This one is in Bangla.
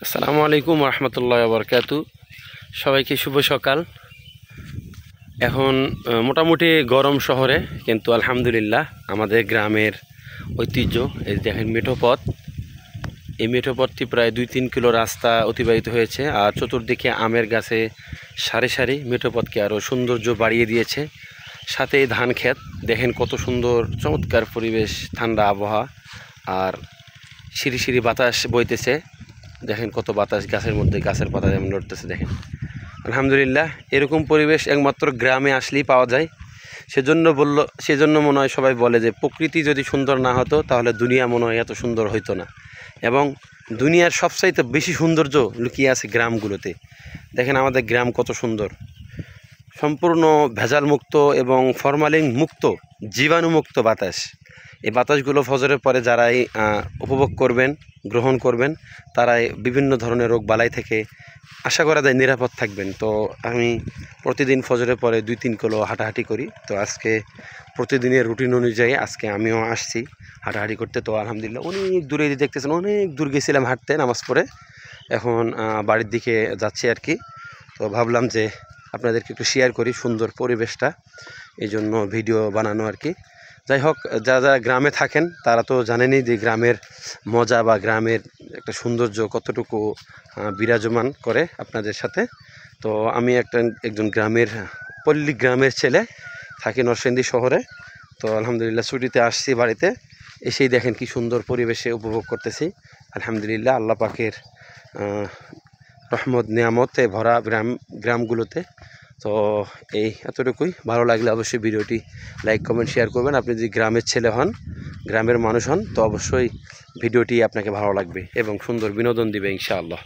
আসসালামু আলাইকুম রহমতুল্লাহ বরকাতু। সবাইকে শুভ সকাল। এখন মোটামুটি গরম শহরে, কিন্তু আলহামদুলিল্লাহ আমাদের গ্রামের ঐতিহ্য এই দেখেন মেঠো পথ। এই মেঠো পথটি প্রায় 2-3 কিলো রাস্তা অতিবাহিত হয়েছে, আর চতুর্দিকে আমের গাছে সারি সারি মেঠো পথকে আরও সৌন্দর্য বাড়িয়ে দিয়েছে। সাথে ধান ক্ষেত দেখেন কত সুন্দর, চমৎকার পরিবেশ, ঠান্ডা আবহাওয়া, আর সিঁড়ি সিঁড়ি বাতাস বইতেছে। দেখেন কত বাতাস, গাছের মধ্যে গাছের পাতা যেমন নড়তেছে দেখেন। আলহামদুলিল্লাহ এরকম পরিবেশ একমাত্র গ্রামে আসলেই পাওয়া যায়। সেজন্য মনে হয় সবাই বলে যে প্রকৃতি যদি সুন্দর না হতো তাহলে দুনিয়া মনে হয় এত সুন্দর হইতো না। এবং দুনিয়ার সবচাইতে বেশি সৌন্দর্য লুকিয়ে আছে গ্রামগুলোতে। দেখেন আমাদের গ্রাম কত সুন্দর, সম্পূর্ণ ভেজাল মুক্ত এবং ফরমালিন মুক্ত, জীবাণুমুক্ত বাতাস। এই বাতাসগুলো ফজরের পরে যারাই উপভোগ করবেন, গ্রহণ করবেন, তারাই বিভিন্ন ধরনের রোগ বালাই থেকে আশা করা যায় নিরাপদ থাকবেন। তো আমি প্রতিদিন ফজরের পরে 2-3 কিলো হাঁটাহাঁটি করি। তো আজকে প্রতিদিনের রুটিন অনুযায়ী আজকে আমিও আসছি হাঁটাহাঁটি করতে। তো আলহামদুলিল্লাহ অনেক দূরে দেখতেছেন, অনেক দূর গেছিলাম হাঁটতে নামাজ পড়ে, এখন বাড়ির দিকে যাচ্ছি আর কি। তো ভাবলাম যে আপনাদেরকে একটু শেয়ার করি সুন্দর পরিবেশটা, এই জন্য ভিডিও বানানো আর কি। যাই হোক, যারা গ্রামে থাকেন তারা তো জানেনই যে গ্রামের মজা বা গ্রামের একটা সৌন্দর্য কতটুকু বিরাজমান করে আপনাদের সাথে। তো আমি একজন পল্লী গ্রামের ছেলে, থাকি নরসিংদী শহরে। তো আলহামদুলিল্লাহ ছুটিতে আসছি বাড়িতে, এসেই দেখেন কি সুন্দর পরিবেশে উপভোগ করতেছি। আলহামদুলিল্লাহ আল্লাহ পাকের রহমত নিয়ামতে ভরা গ্রামগুলোতে। তো এই এতটুকুই। ভালো লাগলে অবশ্যই ভিডিওটি লাইক, কমেন্ট, শেয়ার করবেন। আপনি যদি গ্রামের ছেলে হন, গ্রামের মানুষ হন, তো অবশ্যই ভিডিওটি আপনাকে ভালো লাগবে এবং সুন্দর বিনোদন দিবে ইনশাআল্লাহ।